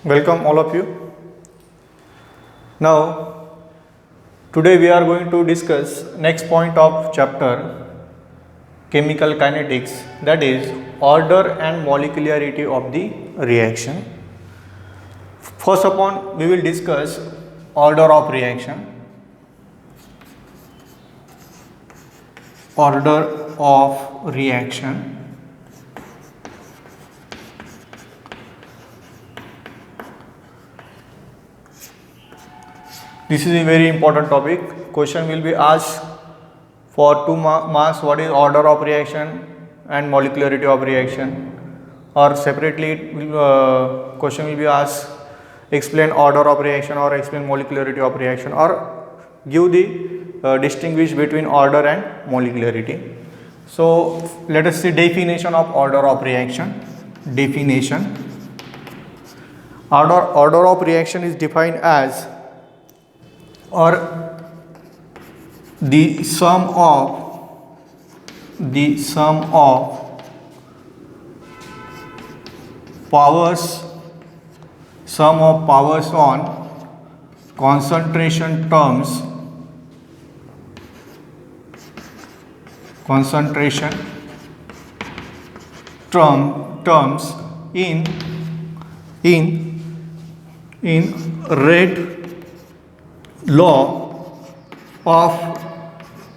Welcome all of you. Now, today we are going to discuss next point of chapter chemical kinetics, that is order and molecularity of the reaction. First upon we will discuss order of reaction. Order of reaction. This is a very important topic. Question will be asked for 2 marks. What is order of reaction and molecularity of reaction? Or separately, question will be asked, explain order of reaction or explain molecularity of reaction, or give the distinguish between order and molecularity. So let us see definition of order of reaction. Definition. Order of reaction is defined as or the sum of powers on concentration terms in rate law of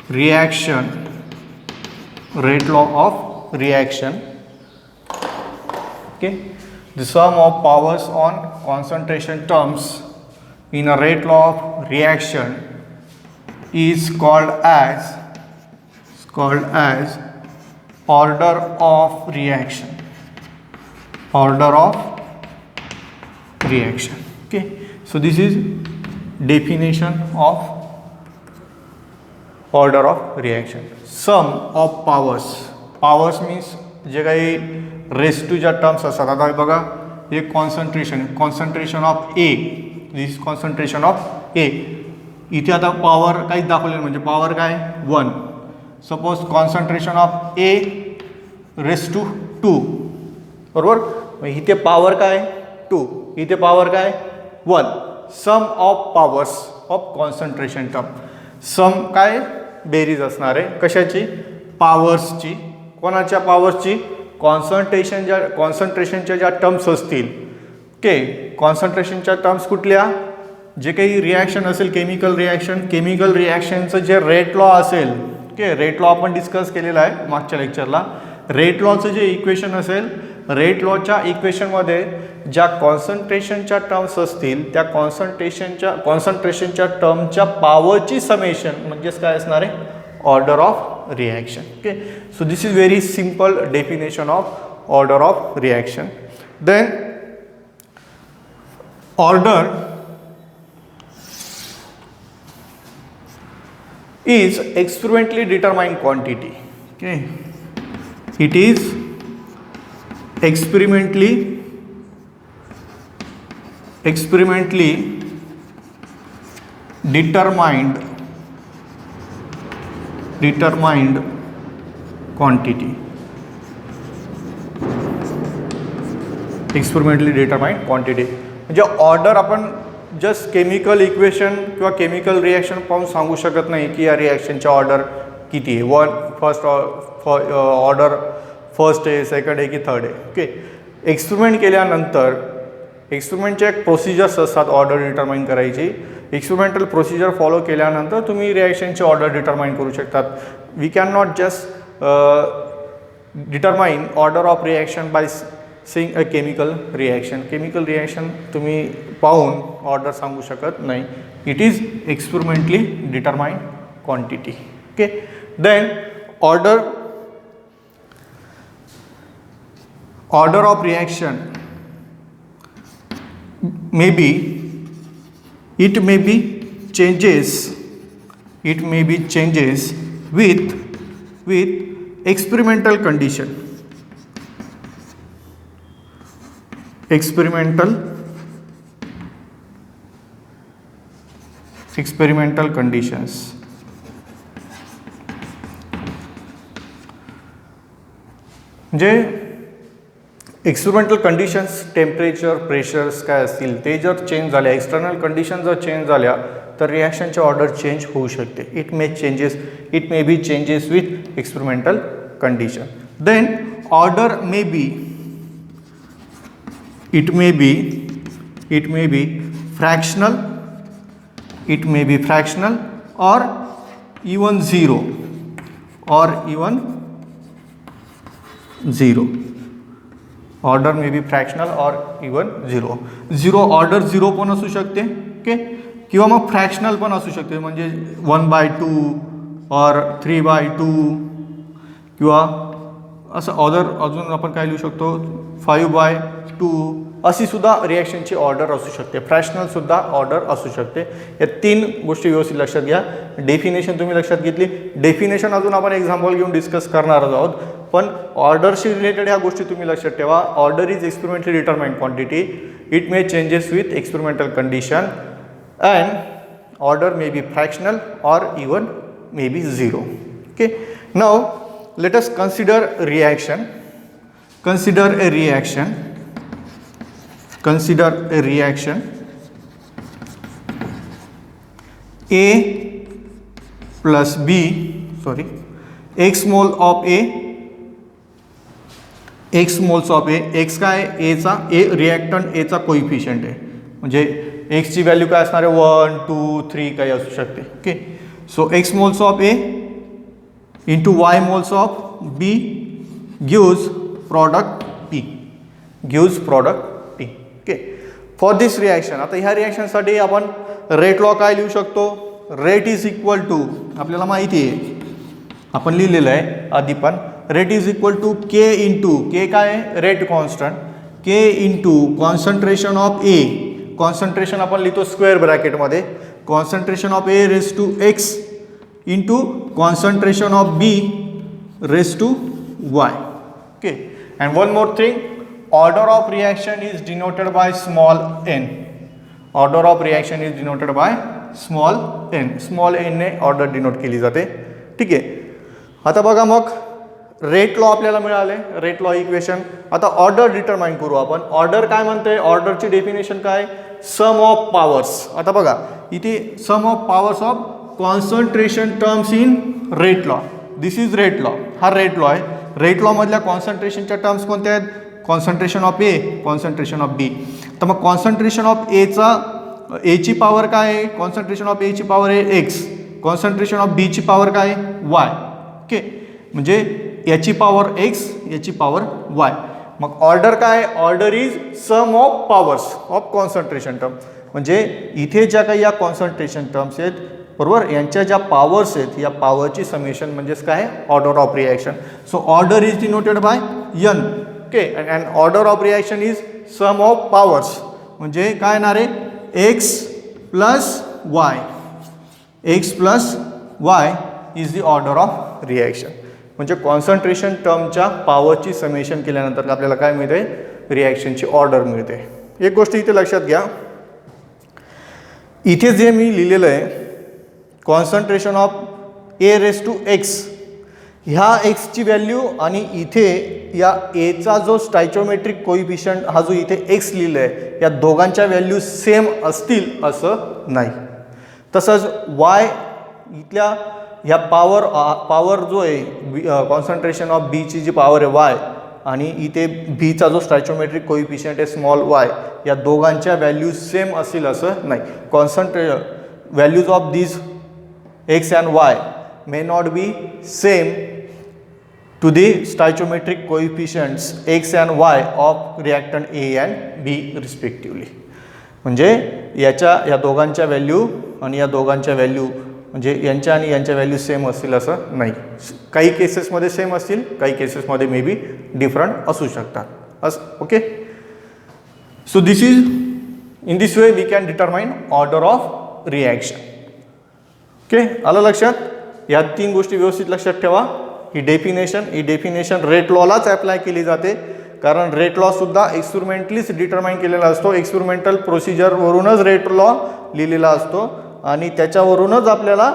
reaction. Okay, the sum of powers on concentration terms in a rate law of reaction is called as order of reaction. Okay, so this is definition of order of reaction. Sum of powers means जे काही रेस्टूच्या terms असतात. आता बघा, हे concentration of A, this concentration of A. इथे आता power काहीच दाखवलेलं, म्हणजे पॉवर काय 1. Suppose concentration of A raise to 2, बरोबर. इथे पॉवर काय 2, इथे पॉवर काय 1. Sum of powers of concentration term. Sum काय बेरीज असणार आहे कशाची? पॉवर्सची. कोणाच्या पॉवर्सची? कॉन्सन्ट्रेशनच्या ज्या टर्म्स असतील. ओके, कॉन्सन्ट्रेशनच्या टर्म्स कुठल्या? जे काही रिॲक्शन असेल, केमिकल रिॲक्शनचं जे रेट लॉ असेल. ओके, रेट लॉ आपण डिस्कस केलेला आहे मागच्या लेक्चरला. रेट लॉचं जे इक्वेशन असेल, रेट लॉच्या इक्वेशनमध्ये ज्या कॉन्सन्ट्रेशनच्या टर्म्स असतील त्या कॉन्सन्ट्रेशनच्या टर्मच्या पॉवरची समेशन म्हणजेच काय असणार आहे? Order of reaction. Okay, so this is very simple definition of order of reaction. Then order is experimentally determined quantity. Okay, it is experimentally determined quantity. Experimentally determined quantity म्हणजे order आपण just chemical equation किंवा chemical reaction पाहून सांगू शकत नाही की या रिॲक्शनच्या order किती आहे. ऑर्डर फर्स्ट आहे, सेकंड आहे की थर्ड आहे. ओके, एक्सपेरिमेंट केल्यानंतर एक्सपेरिमेंटच्या एक प्रोसिजर्स असतात ऑर्डर डिटरमाइन करायची. एक्सपेरिमेंटल प्रोसिजर फॉलो केल्यानंतर तुम्ही रिॲक्शनची ऑर्डर डिटरमाइन करू शकतात. We can not just determine order of reaction by seeing a chemical reaction तुम्ही पाहून ऑर्डर सांगू शकत नाही. It is experimentally determined quantity. Okay, then order of reaction may be changes with experimental condition. Experimental conditions. म्हणजे experimental conditions temperature pressures काय असतील ते जर चेंज झाल्या, एक्सटर्नल कंडिशन जर चेंज झाल्या तर रिॲक्शनचे ऑर्डर चेंज होऊ शकते. It may be changes with experimental condition. Then order may be it may be fractional or even zero. Order may be fractional or even zero order 0 पण असू शकते. Okay, किंवा मग फ्रॅक्शनल पण असू शकते, म्हणजे 1/2 और 3/2 किंवा असं अजून आपण काय लिहू शकतो 5/2 अशी सुद्धा रिॲक्शनची ऑर्डर असू शकते. फ्रॅक्शनल सुद्धा ऑर्डर असू शकते. या 3 गोष्टी व्यवस्थित लक्षात घ्या. डेफिनेशन तुम्ही लक्षात घेतली. डेफिनेशन अजून आपण एक्झाम्पल घेऊन डिस्कस करणार आहोत, पण ऑर्डरशी रिलेटेड ह्या गोष्टी तुम्ही लक्षात ठेवा. Order is experimentally determined quantity. It may changes with experimental condition and order may be fractional or even may be 0. Okay, now let us consider reaction. Consider a reaction A plus B, x mole of A, x moles of A. x काय A चा, A reactant A चा coefficient आहे, म्हणजे x ची value काय असणार आहे 1 2 3 काही असू शकते. Okay, so x moles of A into y moles of B gives product P. Okay, for this reaction, आता ह्या रिॲक्शनसाठी आपण रेट लॉ काय लिहू शकतो. रेट इज इक्वल टू, आपल्याला माहिती आहे, आपण लिहिलेलं आहे आधी पण, rate is equal to K into, K काय rate constant, K into concentration of A. Concentration आपण लिहितो स्क्वेअर ब्रॅकेटमध्ये, concentration of A raise to X into concentration of B raised to Y. Okay, and one more thing, order of reaction is denoted by small n. Order of reaction is denoted by small n. Small n ने order denote केली जाते. ठीक आहे, आता बघा मग rate law आपल्याला मिळाले, रेट लॉ इक्वेशन. आता ऑर्डर डिटरमाइन करू आपण. ऑर्डर काय म्हणते, ऑर्डरची डेफिनेशन काय, सम ऑफ पॉवर्स. आता बघा इथे sum of powers of concentration terms in rate law. This is rate law, हा रेट लॉ आहे. रेट लॉ मधल्या कॉन्सन्ट्रेशनच्या टर्म्स कोणत्या आहेत, concentration of A, concentration of B. तर मग कॉन्सन्ट्रेशन ऑफ ए ची पॉवर काय आहे, कॉन्सन्ट्रेशन ऑफ ए ची पॉवर आहे एक्स, कॉन्सन्ट्रेशन ऑफ बी ची पॉवर काय आहे वाय. ओके, म्हणजे याची पॉवर एक्स, याची पॉवर वाय. मग ऑर्डर काय, order is sum of powers of concentration term. म्हणजे इथे ज्या काही या कॉन्सन्ट्रेशन टर्म्स आहेत बरोबर, यांच्या ज्या पॉवर्स आहेत या पॉवरची समेशन म्हणजेच काय, order of reaction. So order is denoted by N. Okay, and order of reaction is sum of powers, म्हणजे काय येणार आहे X plus Y. X plus Y is the order of reaction. म्हणजे कॉन्सन्ट्रेशन टर्मच्या पॉवरची summation केल्यानंतर आपल्याला काय मिळते, रिॲक्शनची ऑर्डर मिळते. एक गोष्ट इथे लक्षात घ्या, इथे जे मी लिहिलेलं आहे concentration of A raise to X, ह्या एक्सची व्हॅल्यू आणि इथे या एचा जो स्टायचोमेट्रिक कोइफिशियंट हा जो इथे एक्स लिहिलं आहे, या दोघांच्या व्हॅल्यू सेम असतील असं नाही. तसंच वाय इथल्या ह्या पॉवर जो आहे कॉन्सन्ट्रेशन ऑफ बीची जी पॉवर आहे वाय, आणि इथे बीचा जो स्टायचोमेट्रिक कोइफिशियंट आहे स्मॉल वाय, या दोघांच्या व्हॅल्यू सेम असतील असं नाही. Values of these x and y may not be same to the stoichiometric coefficients x and y of reactant A and B respectively. म्हणजे या दोघांच्या व्हॅल्यू आणि या दोघांच्या व्हॅल्यू म्हणजे यांच्या आणि यांच्या व्हॅल्यू सेम असतील असं नाही. काही केसेसमध्ये सेम असतील, काही केसेसमध्ये मे बी डिफरंट असू शकतात. Okay, so this is in this way we can determine order of reaction. Okay, आलं लक्षात. या 3 गोष्टी व्यवस्थित लक्षात ठेवा. ही डेफिनेशन रेट लॉलाच ॲप्लाय केली जाते, कारण रेट लॉ सुद्धा एक्सपेरिमेंटलीच डिटरमाइन केलेला असतो. एक्सपेरिमेंटल प्रोसिजरवरूनच रेट लॉ लिहिलेला असतो आणि त्याच्यावरूनच आपल्याला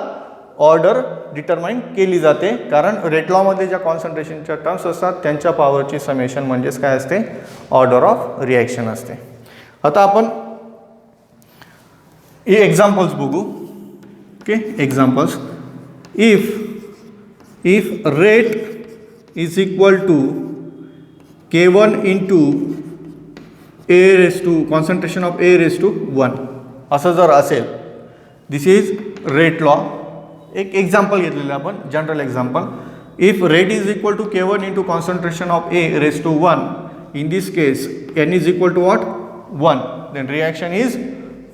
ऑर्डर डिटरमाइन केली जाते, कारण रेट लॉमध्ये ज्या कॉन्सन्ट्रेशनच्या टर्म्स असतात त्यांच्या पॉवरची समेशन म्हणजेच काय असते, ऑर्डर ऑफ रिॲक्शन असते. आता आपण हे एक्झाम्पल्स बघू. Okay, examples. If rate is equal to K1 into A raise to concentration of A raise to 1 असं जर असेल, दिस इज रेट लॉ. एक एक्झाम्पल घेतलेलं आपण, general example. If rate is equal to K1 into concentration of A raise to 1, in this case n is equal to what, 1, then reaction is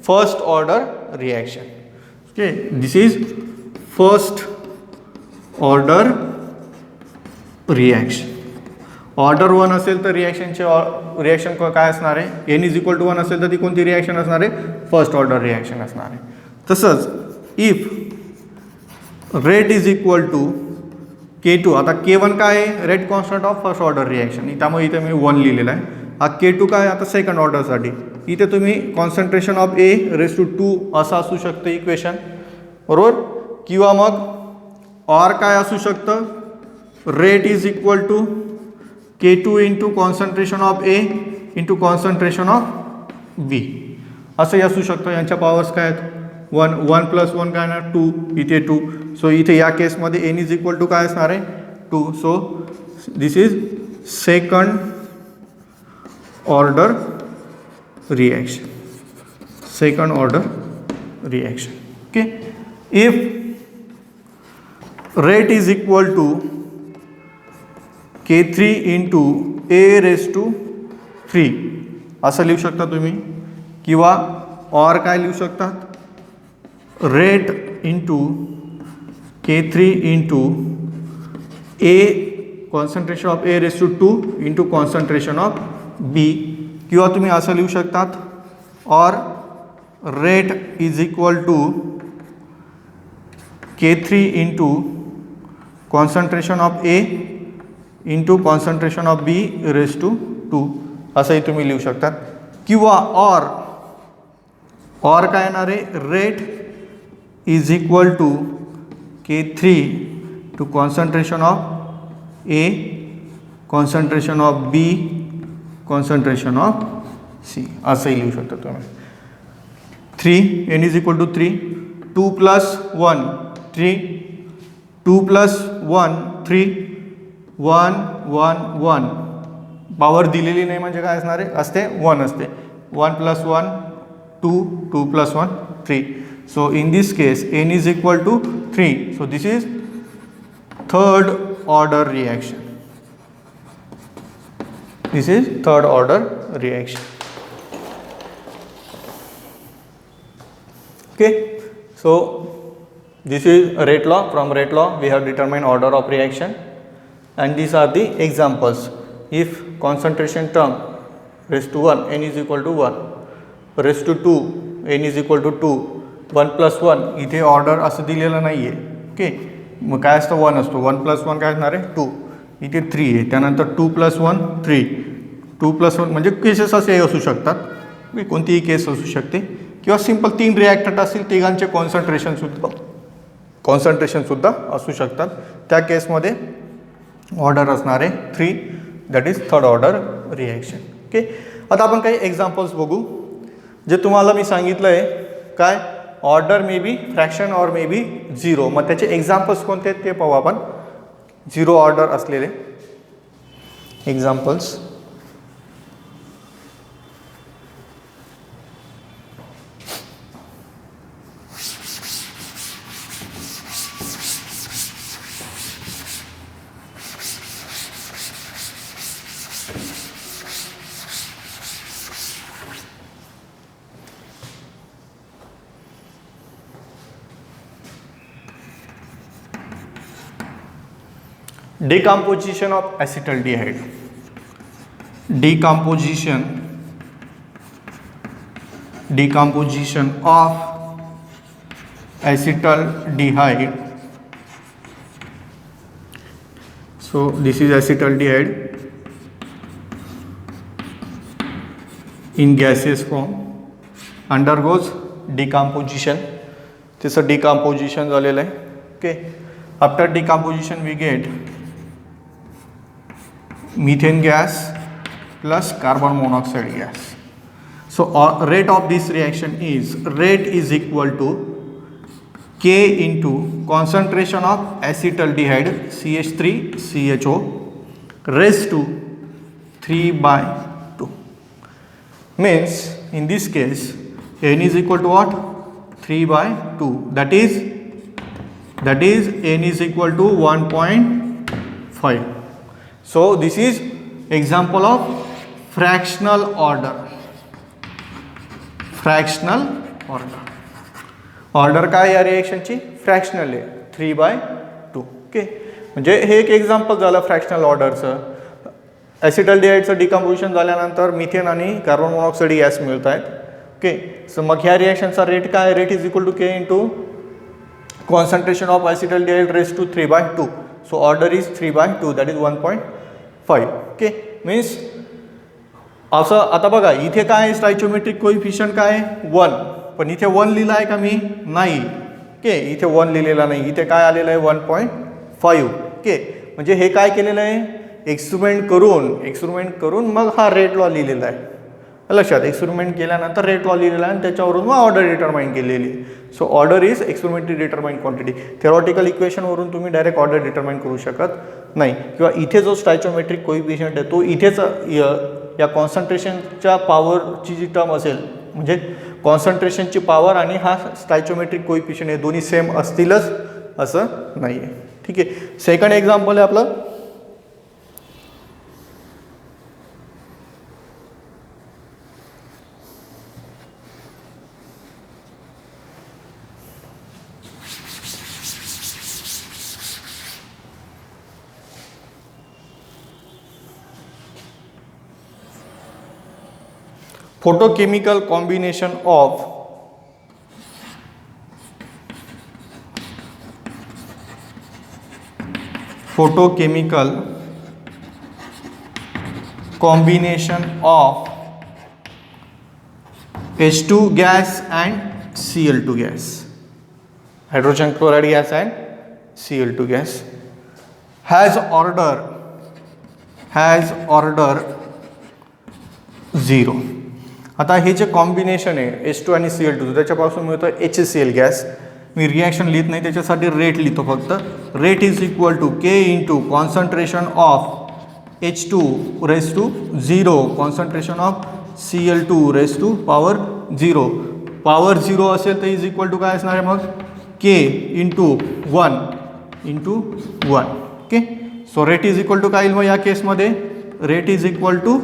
first order reaction. Okay, this is first order reaction. Order 1 असेल तर reaction काय असणार आहे, n is equal to 1 असेल तर ती कोणती reaction असणार आहे, फर्स्ट ऑर्डर रिॲक्शन असणार आहे. तसंच if rate is equal to K2, आता K1 काय आहे, rate constant of first order reaction, त्यामुळे इथे मी 1 लिहिलेला आहे. हा K2 काय, आता सेकंड ऑर्डरसाठी. इथे तुम्ही concentration of A raise to 2 असं असू शकतं इक्वेशन, बरोबर. किंवा मग ऑर काय असू शकतं, rate is equal to K2 into concentration of A into concentration of B असंही असू शकतं. यांच्या पॉवर्स काय आहेत, 1 प्लस 1 काय ना 2, इथे 2. सो इथे या केसमध्ये n इज इक्वल टू काय असणार आहे, 2. So this is second order reaction, second order reaction. Okay. If rate is equal to K3 into A raise to 3 असं लिहू शकता तुम्ही, किंवा और काय लिहू शकतात, rate into K3 into A concentration of A raise to 2 into concentration of B, किंवा तुम्ही असं लिहू शकतात, or rate is equal to K3 into concentration of A into concentration of B raise to 2 असंही तुम्ही लिहू शकतात. किंवा और काय येणार आहे, rate is equal to K3 to concentration of A concentration of B concentration of C असंही लिहू शकता तुम्ही. 3 n is equal to 3, 2 plus 1 3, 2 plus 1 3, 1 1 1 power दिलेली नाही म्हणजे काय असणार आहे, असते 1 असते. 1 plus 1 2, 2 plus 1 3. So in this case n is equal to 3. So this is third order reaction. This is third order reaction. Okay. So this is rate law. From rate law we have determined order of reaction, and these are the examples. If concentration term raised to 1 n is equal to 1, raised to 2 n is equal to 2, 1 plus 1 इथे order असं दिलेलं नाही आहे. Okay. मग काय असतं, 1 असतो. 1 plus 1 काय असणार आहे, 2. इथे 3 आहे, त्यानंतर 2 प्लस 1 3, 2 प्लस 1 म्हणजे केसेस असे असू शकतात, कोणतीही केस असू शकते. किंवा सिम्पल 3 रिॲक्टंट असतील, तिघांचे कॉन्सन्ट्रेशनसुद्धा असू शकतात. त्या केसमध्ये ऑर्डर असणार आहे 3, that is third order reaction. Okay. आता आपण काही एक्झाम्पल्स बघू. जे तुम्हाला मी सांगितलं आहे काय, ऑर्डर मे बी फ्रॅक्शन और मे बी 0. मग त्याचे एक्झाम्पल्स कोणते आहेत ते पाहू आपण. 0 ऑर्डर असलेले examples. Decomposition of acetaldehyde. Decomposition of acetaldehyde. So this is acetaldehyde in gaseous form undergoes decomposition. त्याचं डिकम्पोजिशन झालेलं आहे. Okay, after decomposition we get methane gas plus carbon monoxide gas. So rate of this reaction is equal to K into concentration of acetaldehyde CH3CHO raised to 3/2. Means in this case N is equal to what? 3/2. That is N is equal to 1.5. So this is example of fractional order. Order काय या रिएक्शनची? Fractional आहे, 3/2. Okay, म्हणजे हे एक example झालं fractional ऑर्डरचं. ॲसिटल्डिहाइडचं decomposition झाल्यानंतर मिथेन आणि कार्बन मोनॉक्साईड गॅस मिळत आहेत. ओके, सो मग ह्या रिएक्शनचा रेट काय? Rate is equal to K into concentration of acetaldehyde raise to 3/2. So order is 3/2, that is 1.5. Okay, means असं. आता बघा इथे काय स्टायचियोमेट्रिक कोइफिशियंट काय? 1. पण इथे 1 लिहिला आहे का मी? नाही. ओके, इथे 1 लिहिलेला नाही, इथे काय आलेलं आहे? 1.5. ओके, म्हणजे हे काय केलेलं आहे? एक्सपेरिमेंट करून मग हा रेट लॉ लिहिलेला आहे. लक्षात, एक्सपेरिमेंट केल्यानंतर रेट लॉ लिहिलेला आहे आणि त्याच्यावरून मग ऑर्डर डिटरमाइन केलेली. So order is experimentally determine quantity. Theoretical इक्वेशनवरून तुम्ही डायरेक्ट ऑर्डर डिटरमाइन करू शकत नाही. किंवा इथे जो स्टायचियोमेट्रिक कोइफिशियंट आहे तो इथेच या कॉन्सन्ट्रेशनच्या पॉवरची जी टर्म असेल, म्हणजे कॉन्सन्ट्रेशनची पॉवर आणि हा स्टायचियोमेट्रिक कोइफिशियंट हे दोन्ही सेम असतीलच असं नाही आहे. ठीक आहे, सेकंड एक्झाम्पल आहे आपलं photochemical combination of H2 gas and Cl2 gas, hydrogen chloride gas and Cl2 gas has order 0. आता हे जे कॉम्बिनेशन आहे H2 आणि Cl2 त्याच्यापासून मिळतं HCl गॅस. मी रिॲक्शन लिहित नाही, त्याच्यासाठी रेट लिहितो फक्त. Rate is equal to K into concentration of H2 raise to 0, concentration of Cl2 raise to power 0. Power 0 असेल तर इज इक्वल टू काय असणार आहे मग? K into 1. Okay, so rate is equal to काय येईल मग या केसमध्ये? Rate is equal to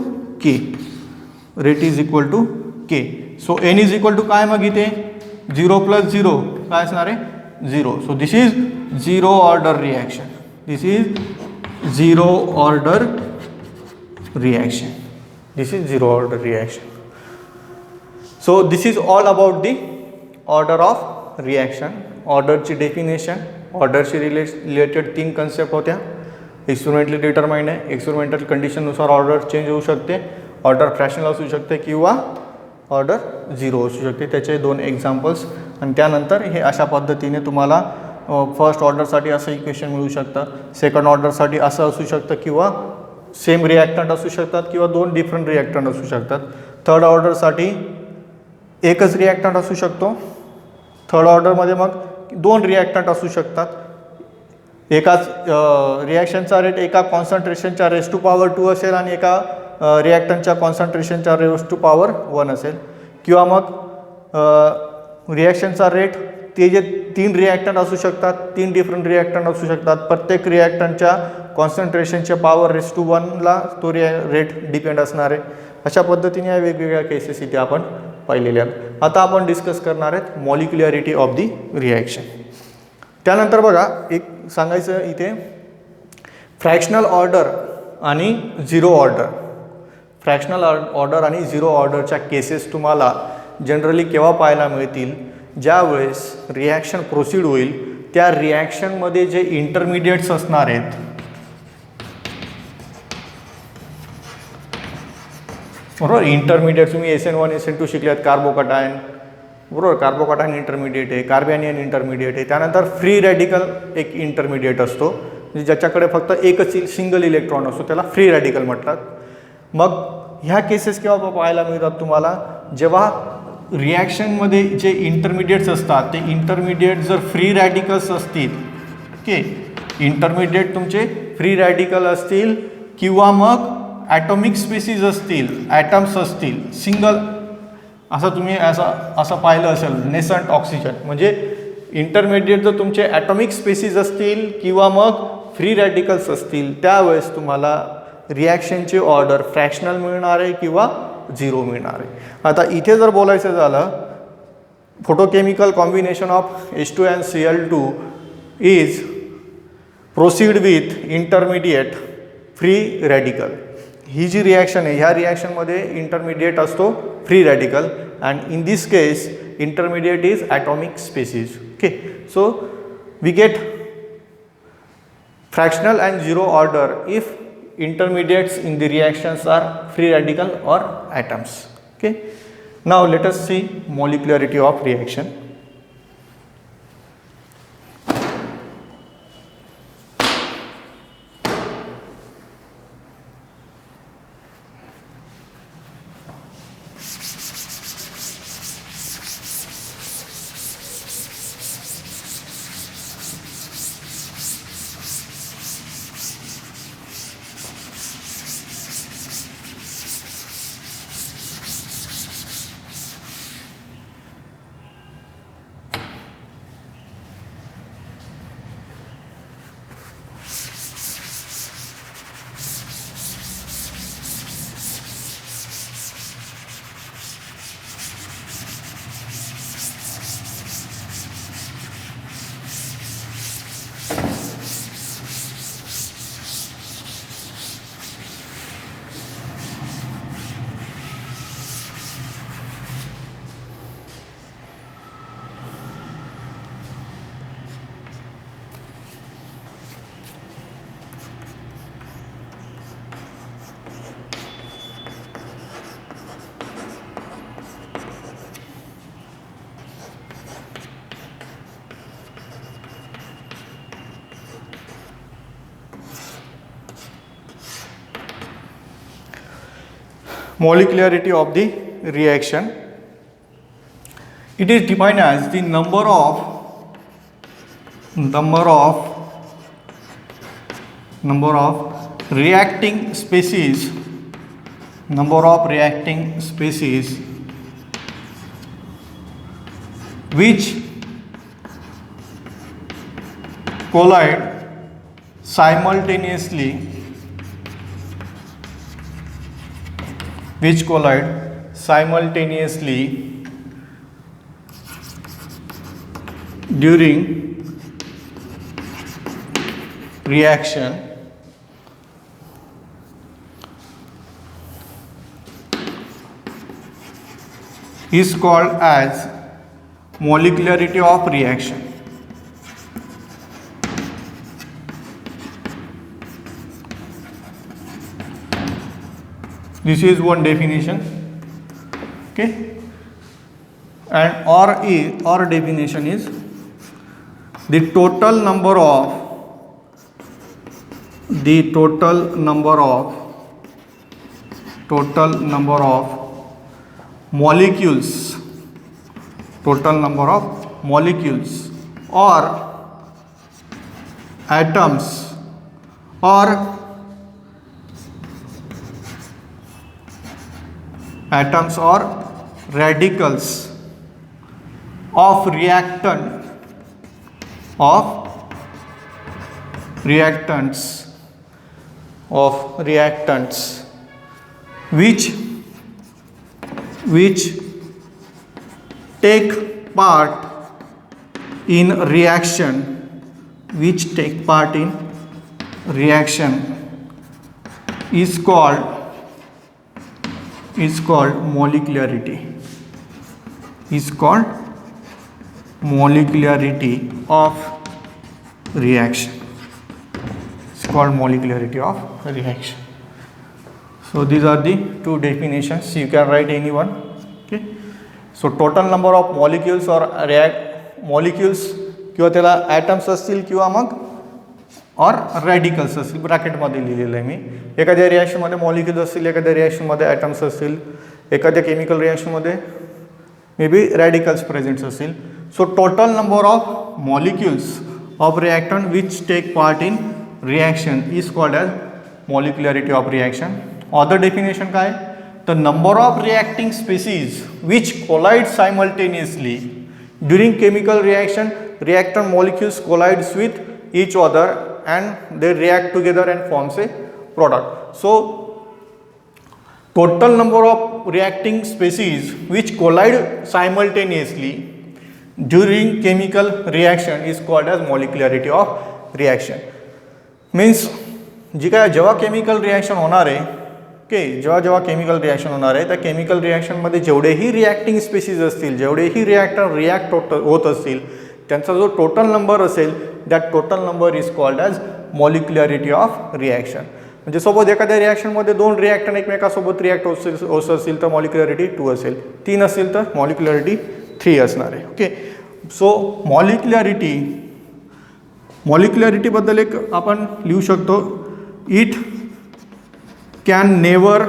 K. So N is equal to काय मग इथे? 0 + 0 काय असणार आहे? 0. So this is zero order reaction. So this is all about the order of reaction. ऑर्डरची डेफिनेशन, ऑर्डरशी रिलेटेड 3 कन्सेप्ट होत्या. एक्सपेरिमेंटली डिटरमाइंड आहे, एक्सपेरिमेंटल कंडिशननुसार ऑर्डर चेंज होऊ शकते, ऑर्डर फ्रॅक्शनल असू शकते किंवा ऑर्डर 0 असू शकते. त्याचे 2 एक्झाम्पल्स. आणि त्यानंतर हे अशा पद्धतीने तुम्हाला फर्स्ट ऑर्डरसाठी असं इक्वेशन मिळू शकतं, सेकंड ऑर्डरसाठी असं असू शकतं, किंवा सेम रिॲक्टंट असू शकतात किंवा 2 डिफरंट रिॲक्टंट असू शकतात. थर्ड ऑर्डरसाठी एकच रिॲक्टंट असू शकतो. थर्ड ऑर्डरमध्ये मग 2 रिॲक्टंट असू शकतात. एकाच रिॲक्शनचा रेट एका कॉन्सन्ट्रेशनच्या रेज टू पॉवर 2 असेल आणि एका रिॲक्टंटच्या कॉन्सन्ट्रेशनच्या रेज टू पॉवर 1 असेल. किंवा मग रिॲक्शनचा रेट ते जे 3 रिॲक्टंट असू शकतात, 3 डिफरंट रिॲक्टंट असू शकतात. प्रत्येक रिॲक्टंटच्या कॉन्सन्ट्रेशनच्या पॉवर रेज टू 1ला तो रेट डिपेंड असणार आहे. अशा पद्धतीने या वेगवेगळ्या केसेस इथे आपण पाहिलेल्या आहेत. आता आपण डिस्कस करणार आहेत मॉलिक्युलॅरिटी ऑफ दी रिॲक्शन. त्यानंतर बघा एक सांगायचं इथे फ्रॅक्शनल ऑर्डर आणि झिरो ऑर्डर. फ्रॅक्शनल ऑर्डर आणि झिरो ऑर्डरच्या केसेस तुम्हाला जनरली केव्हा पाहायला मिळतील? ज्या वेळेस रिॲक्शन प्रोसीड होईल त्या रिॲक्शनमध्ये जे इंटरमिडिएट्स असणार आहेत, बरोबर, इंटरमिडिएट तुम्ही SN1 SN2 शिकल्यात, कार्बोकटायन बरोबर. कार्बोकॅटायन इंटरमिडिएट आहे, कार्बॅनियन इंटरमिडिएट आहे. त्यानंतर फ्री रॅडिकल एक इंटरमिडिएट असतो, म्हणजे ज्याच्याकडे फक्त एकच सिंगल इलेक्ट्रॉन असतो, त्याला फ्री रॅडिकल म्हणतात. मग ह्या केसेस केव्हा पाहायला मिळतात तुम्हाला, जेव्हा रिॲक्शनमध्ये जे इंटरमिडिएट्स असतात ते इंटरमिडिएट जर फ्री रॅडिकल्स असतील, ओके, इंटरमिडिएट तुमचे फ्री रॅडिकल असतील किंवा मग ॲटॉमिक स्पेसिस असतील, ॲटम्स असतील सिंगल, असं तुम्ही असं पाहिलं असेल नेसंट ऑक्सिजन, म्हणजे इंटरमिडिएट जर तुमचे ॲटॉमिक स्पेसिस असतील किंवा मग फ्री रॅडिकल्स असतील, त्यावेळेस तुम्हाला रिॲक्शनची ऑर्डर फ्रॅक्शनल मिळणार आहे किंवा 0 मिळणार आहे. आता इथे जर बोलायचं झालं, photochemical combination of H2and Cl2 is proceed with intermediate free radical. ही जी रिॲक्शन आहे, ह्या रिॲक्शनमध्ये इंटरमिडिएट असतो free radical, and in this case intermediate is atomic species. Okay, so we get fractional and 0 order if intermediates in the reactions are free radical or atoms. Okay, now let us see molecularity of reaction. Molecularity of the reaction. It is defined as the number of reacting species, which collide simultaneously during reaction is called as molecularity of reaction. This is one definition. Okay, and or definition is the total number of molecules or atoms or radicals of reactants which take part in reaction is called molecularity. Of reaction. It's called molecularity of reaction. So these are the two definitions. You can write any one. Okay. So total number of molecules और molecules किंवा त्याला atoms असतील किंवा मग और radicals असतील, ब्रॅकेटमध्ये लिहिलेलं आहे मी. एखाद्या रिॲक्शनमध्ये मॉलिक्युल्स असतील, एखाद्या रिॲक्शनमध्ये ॲटम्स असतील, एखाद्या केमिकल रिॲक्शनमध्ये मे बी रॅडिकल्स प्रेझेंट्स असतील. So total number of molecules of reactant which take part in reaction is called as molecularity of reaction. Other definition काय? The number of reacting species which collide simultaneously during chemical reaction. Reactant molecules collides with each other and they react together and forms a product. So total number of reacting species which collide simultaneously during chemical reaction is called as molecularity of reaction. Means जी काय जेव्हा chemical reaction होणार आहे, okay, जेव्हा chemical reaction होणार आहे त्या chemical रिॲक्शनमध्ये जेवढेही reacting species असतील, जेवढेही रिॲक्टर रिॲक्ट होत असतील, त्यांचा जो टोटल नंबर असेल that total number is called as molecularity of reaction. म्हणजे सोबत एखाद्या रिॲक्शनमध्ये 2 रिॲक्टन एकमेकासोबत रिॲक्ट होत असतील तर मॉलिक्युलॅरिटी 2 असेल, 3 असेल तर मॉलिक्युलॅरिटी 3 असणार आहे. ओके, सो मॉलिक्युलॅरिटीबद्दल एक आपण लिहू शकतो, it can never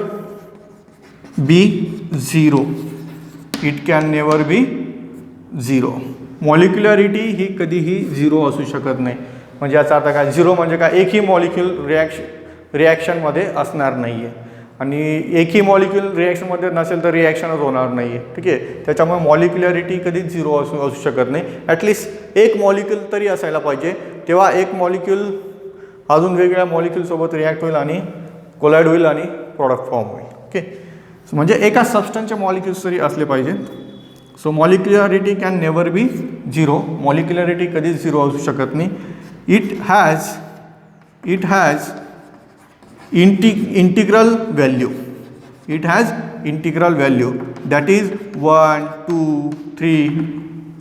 be zero. It can never be zero. Molecularity ही कधीही झिरो असू शकत नाही. म्हणजे याचा अर्थ काय? झिरो म्हणजे काय? एकही मॉलिक्यूल रिॲक्शनमध्ये असणार नाही आहे आणि एकही मॉलिक्यूल रिॲक्शनमध्ये नसेल तर रिॲक्शनच होणार नाही आहे. ठीक आहे, त्याच्यामुळे मॉलिक्युलॅरिटी कधीच झिरो असू शकत नाही. ॲटलिस्ट एक मॉलिक्यूल तरी असायला पाहिजे, तेव्हा एक मॉलिक्यूल अजून वेगवेगळ्या मॉलिक्यूलसोबत रिॲक्ट होईल आणि कोलाइड होईल आणि प्रॉडक्ट फॉर्म होईल. ओके, म्हणजे एका सबस्टन्सचे मॉलिक्यूल्स तरी असले पाहिजेत. So molecularity can never be zero. Molecularity कधीच झिरो असू शकत नाही. It has integral value. It has integral value that is 1, 2, 3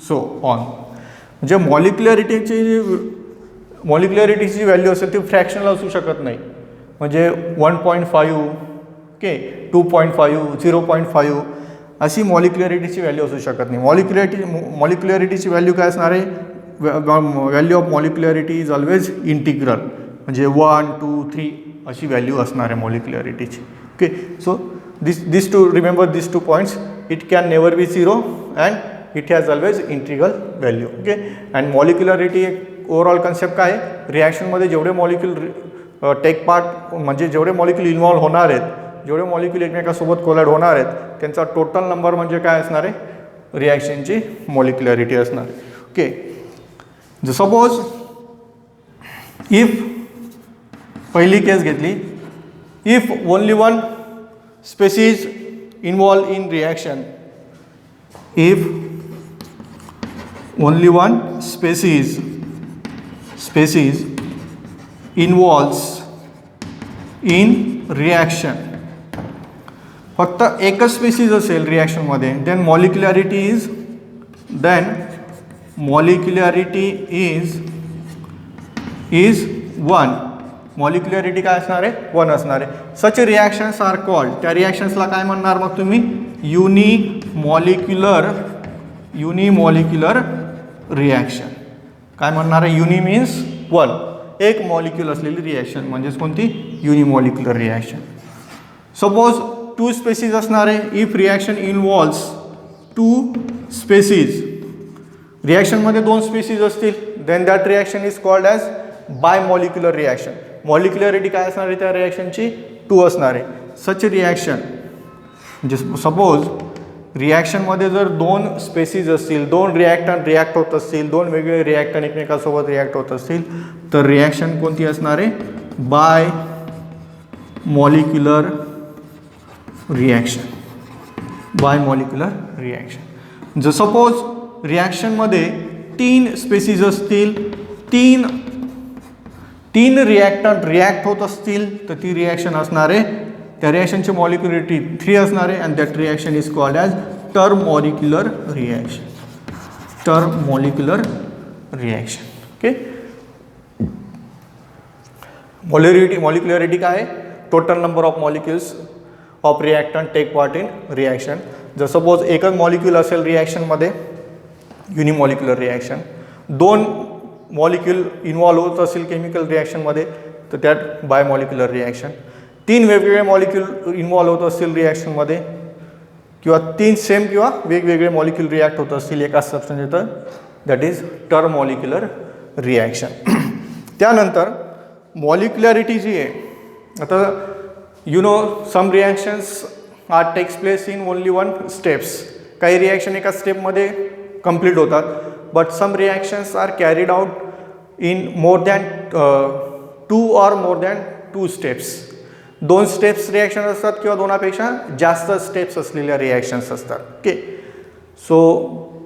so on. म्हणजे मॉलिक्युलॅरिटीची व्हॅल्यू असेल ती फ्रॅक्शनल असू शकत नाही. म्हणजे 1.5, ओके, 2.5, 0.5 अशी मॉलिक्युलॅरिटीची व्हॅल्यू असू शकत नाही. मॉलिक्युलॅरिटीची व्हॅल्यू काय असणार आहे? Value of molecularity is always integral. म्हणजे 1, 2, 3 अशी व्हॅल्यू असणार आहे मॉलिक्युलॅरिटीची. Okay, so this to remember this 2 points. It can never be zero and it has always integral value. Okay, and molecularity एक ओव्हरऑल कन्सेप्ट काय आहे? रिॲक्शनमध्ये जेवढे मॉलिक्यूल टेक पार्ट म्हणजे जेवढे मॉलिक्यूल इन्व्हॉल्व होणार आहेत, जेवढे मॉलिक्यूल एकमेकासोबत कोलाइड होणार आहेत त्यांचा टोटल नंबर म्हणजे काय असणार आहे? रिॲक्शनची मॉलिक्युलॅरिटी असणार आहे. ओके, सपोज इफ पहिली केस घेतली, if only one species involve in reaction, if only one species involves in reaction, फक्त एकच स्पेसीज असेल रिॲक्शनमध्ये, देन मॉलिक्युलॅरिटी इज 1. मॉलिक्युलॅरिटी काय असणार आहे? 1 असणार आहे. सच रिॲक्शन्स आर कॉल्ड. त्या रिॲक्शन्सला काय म्हणणार मग तुम्ही? युनिमॉलिक्युलर रिॲक्शन. काय म्हणणार आहे? युनि मीन्स 1. एक मॉलिक्यूल असलेली रिॲक्शन म्हणजेच कोणती? युनिमॉलिक्युलर रिॲक्शन. सपोज 2 स्पेसीज असणार आहे. इफ रिॲक्शन इन्व्हॉल्व्स 2 स्पेसीज, रिॲक्शनमध्ये 2 स्पेसीज असतील, then that reaction is called as bimolecular reaction. Molecularity काय असणार आहे त्या रिॲक्शनची? 2 असणार आहे. सच रिॲक्शन म्हणजे सपोज रिॲक्शनमध्ये जर 2 स्पेसीज असतील, 2 रिॲक्टंट रिॲक्ट होत असतील, 2 वेगवेगळे रिॲक्टंट एकमेकासोबत रिॲक्ट होत असतील, तर रिॲक्शन कोणती असणार आहे? Bimolecular reaction. जर सपोज रिॲक्शनमध्ये 3 स्पेसीज असतील, 3 रिॲक्टंट रिॲक्ट होत असतील, तर ती रिॲक्शन असणार आहे, त्या रिॲक्शनची मॉलिक्युलॅरिटी 3 असणार आहे and that reaction is called as termolecular reaction. Okay, molecularity काय आहे? Total number of molecules of reactant take part in reaction. जर सपोज एकच मॉलिक्यूल असेल रिॲक्शनमध्ये, युनिमॉलिक्युलर रिॲक्शन, 2 मॉलिक्यूल इन्व्हॉल्व होत असेल केमिकल रिॲक्शनमध्ये तर त्यात बायमॉलिक्युलर रिॲक्शन, 3 वेगवेगळे मॉलिक्यूल इन्व्हॉल्व होत असतील रिॲक्शनमध्ये किंवा 3 सेम किंवा वेगवेगळे मॉलिक्यूल रिॲक्ट होत असतील एकाच सबस्टन्स तर दॅट इज टर्मॉलिक्युलर रिॲक्शन. त्यानंतर मॉलिक्युलॅरिटी जी आहे, आता you know some reactions are takes place in only 1 steps. काही रिॲक्शन एका स्टेपमध्ये कंप्लीट होतात, but some reactions are carried out in more than 2 or more than 2 steps. 2 steps reaction असतात किंवा 2पेक्षा जास्त स्टेप्स असलेल्या रिॲक्शन्स असतात. Okay, so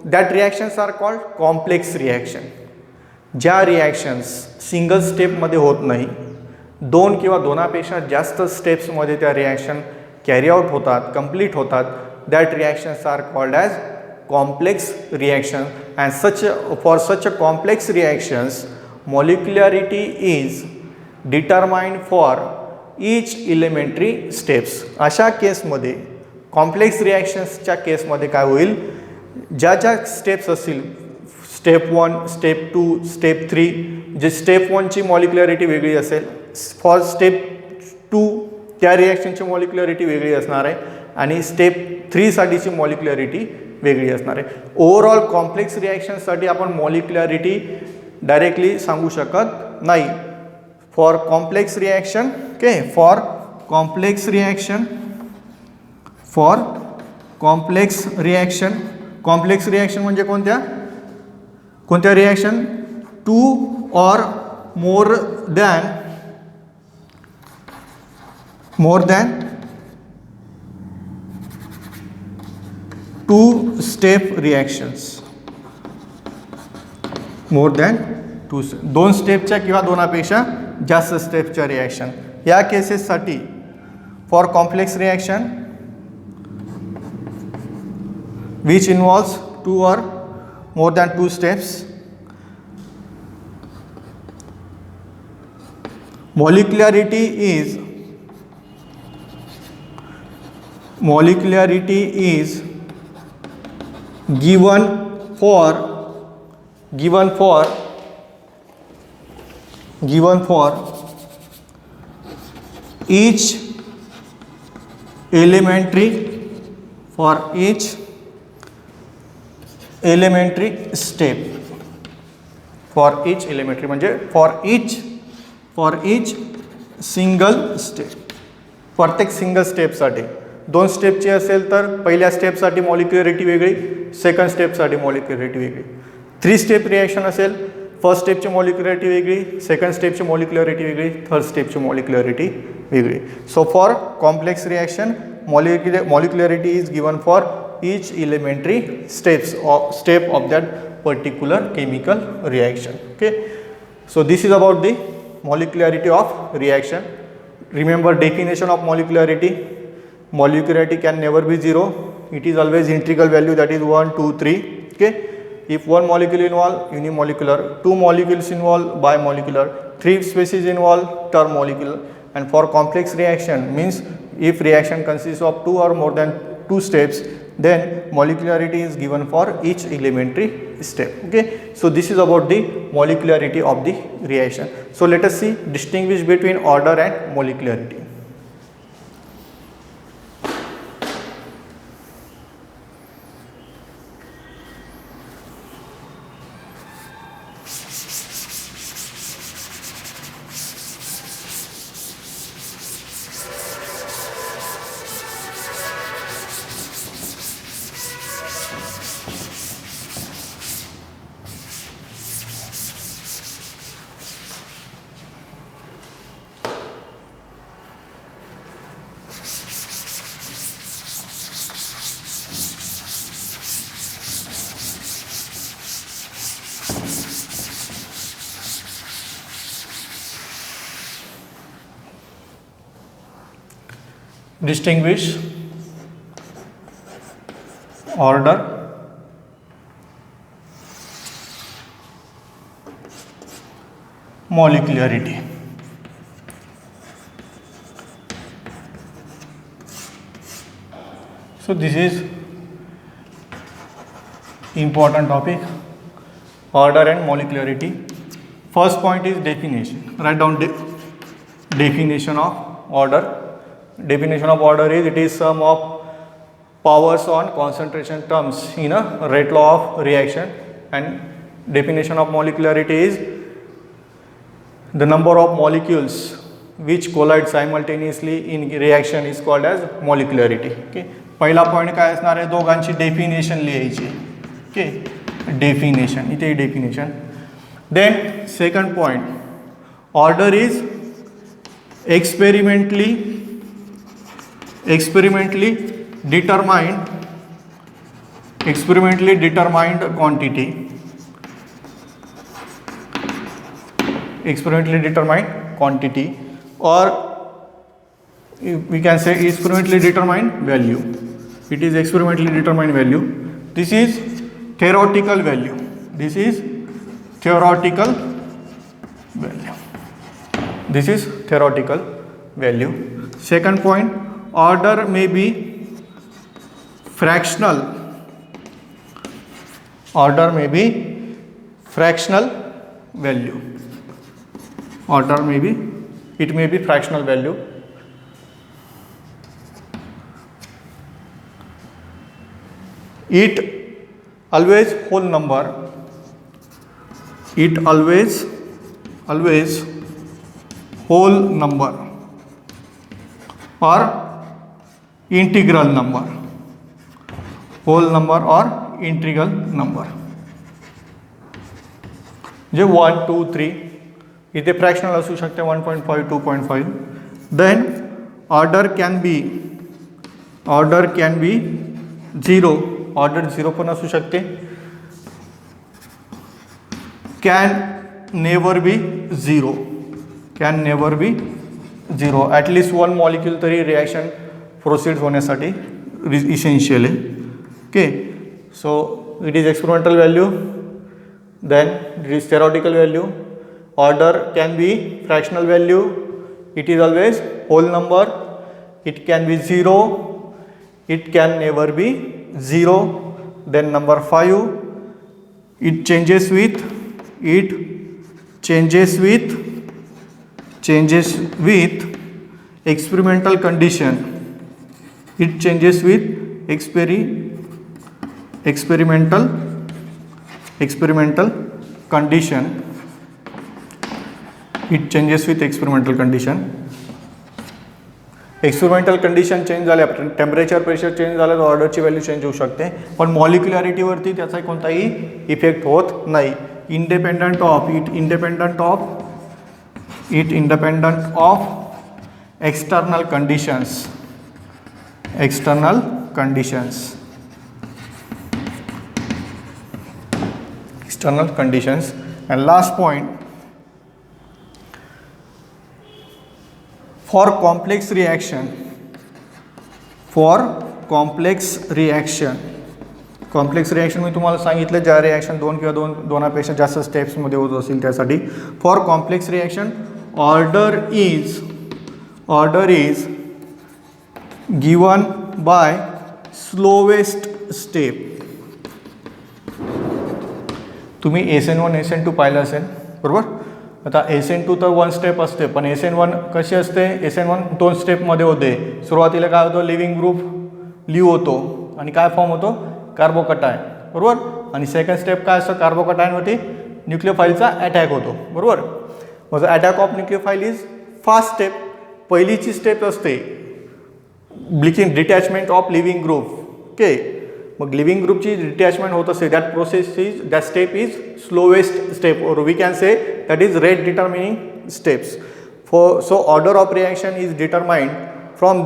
that reactions are called complex reaction. ज्या रिॲक्शन्स सिंगल स्टेपमध्ये होत नाही, 2 किंवा 2पेक्षा जास्त स्टेप्समध्ये त्या रिॲक्शन कॅरी आउट होतात, कंप्लीट होतात, that reactions are called as complex reaction. And for such a complex reactions, molecularity is determined for each elementary steps. अशा केसमध्ये कॉम्प्लेक्स रिॲक्शन्सच्या केसमध्ये काय होईल, ज्या स्टेप्स असतील, स्टेप 1, स्टेप 2, स्टेप 3, जे स्टेप 1ची मॉलिक्युलॅरिटी वेगळी असेल, फॉर स्टेप 2 त्या रिॲक्शनची मॉलिक्युलॅरिटी वेगळी असणार आहे आणि स्टेप 3 साठीची मॉलिक्युलॅरिटी वेगळी असणार आहे. ओव्हरऑल कॉम्प्लेक्स रिॲक्शनसाठी आपण मॉलिक्युलॅरिटी डायरेक्टली सांगू शकत नाही. For complex reaction, okay, for complex reaction, for complex reaction, complex reaction म्हणजे कोणत्या reaction, 2 or more than 2 step reactions, more than 2 स्टेपच्या किंवा 2पेक्षा जास्त स्टेपच्या रिॲक्शन. या केसेससाठी for complex reaction which involves 2 or more than 2 steps, molecularity is given for each elementary step, for each elementary म्हणजे for each single step. प्रत्येक single स्टेपसाठी 2 स्टेपची असेल तर पहिल्या स्टेपसाठी मॉलिक्युलॅरिटी वेगळी, सेकंड स्टेपसाठी मॉलिक्युलॅरिटी वेगळी. 3 स्टेप रिॲक्शन असेल, फर्स्ट स्टेपची मॉलिक्युलॅरिटी वेगळी, सेकंड स्टेपची मॉलिक्युलॅरिटी वेगळी, थर्ड स्टेपची मॉलिक्युलॅरिटी वेगळी. So for complex reaction molecularity is given for each elementary step of that particular chemical reaction. Okay, so this is about the molecularity of reaction. Remember definition of molecularity. Molecularity can never be 0. It is always integral value, that is 1, 2, 3. Okay, if 1 molecule involved, unimolecular, 2 molecules involved, bimolecular, 3 species involved, termomolecular. And for complex reaction means if reaction consists of 2 or more than 2 steps, then molecularity is given for each elementary step. Okay, so this is about the molecularity of the reaction. So let us see distinguish between order and molecularity. Distinguish order, molecularity. So this is important topic, order and molecularity. First point is definition. Write down definition of order. Definition of order is it is sum of powers on concentration terms in a rate law of reaction, and definition of molecularity is the number of molecules which collide simultaneously in reaction is called as molecularity. Okay, पहिला point काय असणार आहे, दोघांची definition लिहायची. Okay, definition, इथे definition. Then second point, order is experimentally determined quantity, or we can say experimentally determined value. It is experimentally determined value. This is theoretical value. This is theoretical value. Second point, order may be fractional. Order may be fractional value. Order may be, it may be fractional value. It always whole number. It always whole number or integral number. Whole number or integral number. जे 1, 2, 3 इथे fractional असू शकते, 1.5, 2.5. Then order can be 0. Order 0 पण असू शकते. Can never be 0. At least one molecule तरी reaction proceed होण्यासाठी essential आहे. Okay, so it is experimental value, then it is theoretical value. Order can be fractional value. It is always whole number. It can be 0. It can never be 0. Then number 5, it changes with experimental condition. It changes with experimental condition. It changes with experimental condition. Experimental condition change झाल्या, temperature pressure change झालं तर ऑर्डरची value change होऊ शकते, पण मॉलिक्युलॅरिटीवरती त्याचा कोणताही effect होत नाही. Independent of external conditions. And last point, for complex reaction मी तुम्हाला सांगितलं ज्या रिॲक्शन 2 किंवा दोनापेक्षा जास्त स्टेप्समध्ये होत असेल त्यासाठी. For complex reaction order is given bye slowest step. तुम्ही SN1 SN2 पाहिलं असेल, बरोबर. आता SN2 तर 1 स्टेप असते, पण SN1 कशी असते, SN1 2 स्टेपमध्ये होते. सुरुवातीला काय होतं, लिव्हिंग ग्रुप लिव्ह होतो आणि काय फॉर्म होतो, कार्बोकटायन, बरोबर. आणि सेकंड स्टेप काय असतं, कार्बोकटायनवरती न्यूक्लियोफाईलचा अटॅक होतो, बरोबर. मग attack of nucleophile is fast step. पहिलीची स्टेप असते detachment of leaving group. Okay, मग लिव्हिंग ग्रुपची डिटॅचमेंट होत असते, that step is slowest step, और we can say that is rate determining steps. So order of reaction is determined from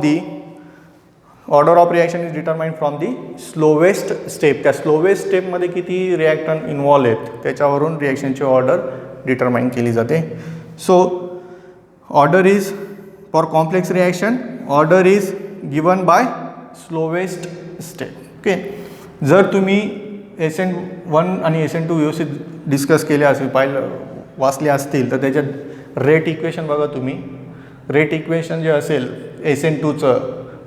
the slowest step. त्या slowest स्टेपमध्ये किती reactant involve आहेत त्याच्यावरून रिॲक्शनची ऑर्डर डिटरमाइन केली जाते. So order is for complex reaction order is given bye slowest step. Okay, जर तुम्ही SN1 आणि SN2 व्यवस्थित डिस्कस केले असेल, वाचले असतील, तर त्याच्यात रेट इक्वेशन बघा तुम्ही. रेट इक्वेशन जे असेल SN2चं,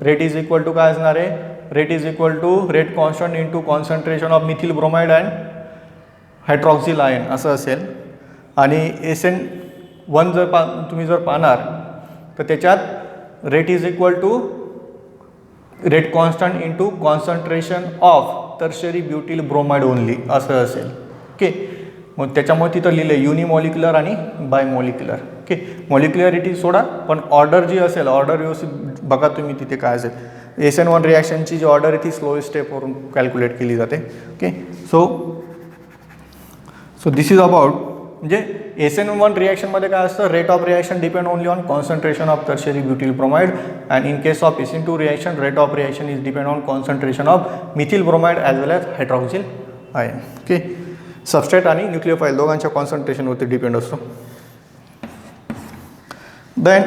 रेट इज इक्वल टू काय असणार आहे, rate is equal to rate constant into concentration of methyl bromide and hydroxyl ion असं असेल. आणि SN1 जर तुम्ही जर पाहणार तर त्याच्यात rate is equal to rate constant into concentration of tertiary butyl bromide only असं असेल. ओके, मग त्याच्यामुळे तिथं लिहिलं युनिमॉलिक्युलर आणि बायमॉलिक्युलर. ओके, मॉलिक्युलरिटी सोडा, पण ऑर्डर जी असेल, ऑर्डर व्यवस्थित बघा तुम्ही तिथे काय असेल. SN1 रिॲक्शनची जी ऑर्डर आहे ती स्लोएस्ट स्टेपवरून कॅल्क्युलेट केली जाते. Okay, so this is about, म्हणजे SN1 रिॲक्शनमध्ये काय असतं, rate of reaction depend only on concentration of tertiary butyl bromide, and in case of SN2 reaction rate of reaction is depend on concentration of methyl bromide as well as hydroxyl ion. Okay, substrate आणि nucleophile दोघांच्या कॉन्सन्ट्रेशनवरती depend असतो. Then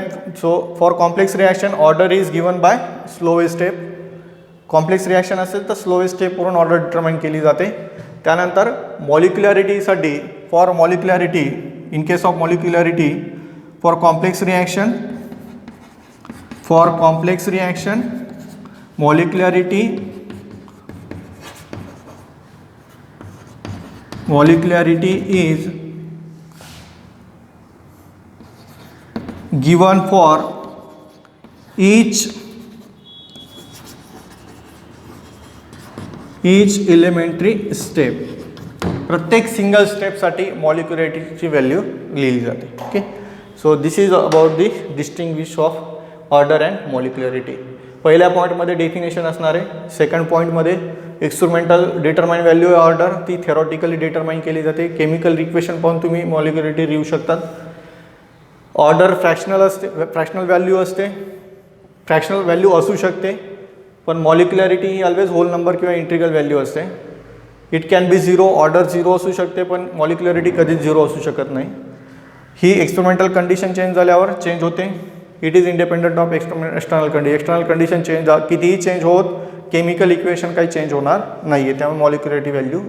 for complex reaction order is given by slowest step. Complex reaction असेल तर slowest स्टेपवरून order determine केली जाते. त्यानंतर मॉलिक्युलॅरिटीसाठी, for molecularity, in case of molecularity for complex reaction, molecularity is given for each elementary step. प्रत्येक single स्टेपसाठी मॉलिक्युलॅरिटीची value लिहिली जाते. Okay, so this is about the distinguish of order and molecularity. पहिल्या पॉईंटमध्ये डेफिनेशन असणार आहे. सेकंड पॉईंटमध्ये एक्सपेरिमेंटल डिटरमाइन व्हॅल्यू ऑर्डर, ती थेरॉटिकली डिटरमाइन केली जाते. केमिकल इक्वेशन पाहून तुम्ही मॉलिक्युलॅरिटी लिहू शकतात. ऑर्डर फ्रॅक्शनल असते, फ्रॅक्शनल व्हॅल्यू असते, फ्रॅक्शनल व्हॅल्यू असू शकते, पण मॉलिक्युलॅरिटी ही ऑलवेज होल नंबर किंवा इंटिग्रल व्हॅल्यू असते. इट कॅन बी 0, ऑर्डर 0 असू शकते, पण मॉलिक्युलॅरिटी कधीच 0 असू शकत नाही. ही एक्सपेरिमेंटल कंडिशन चेंज झाल्यावर चेंज होते. It is independent of external condition. External condition change कितीही चेंज होत, केमिकल इक्वेशन काही चेंज होणार नाही आहे, त्यामुळे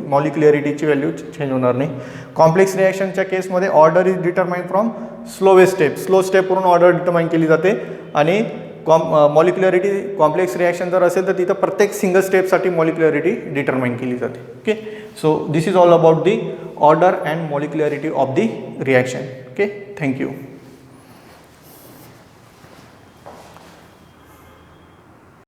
मॉलिक्युलॅरिटीची व्हॅल्यू चेंज होणार नाही. कॉम्प्लेक्स रिॲक्शनच्या केसमध्ये order is determine from slowest step. Slow स्टेपवरून ऑर्डर डिटरमाइन केली जाते. आणि मॉलिक्युलॅरिटी कॉम्प्लेक्स रिॲक्शन जर असेल तर तिथं प्रत्येक सिंगल स्टेपसाठी मॉलिक्युलॅरिटी डिटरमाइन केली जाते. Okay, so this is all about the order and molecularity of the reaction. Okay, thank you.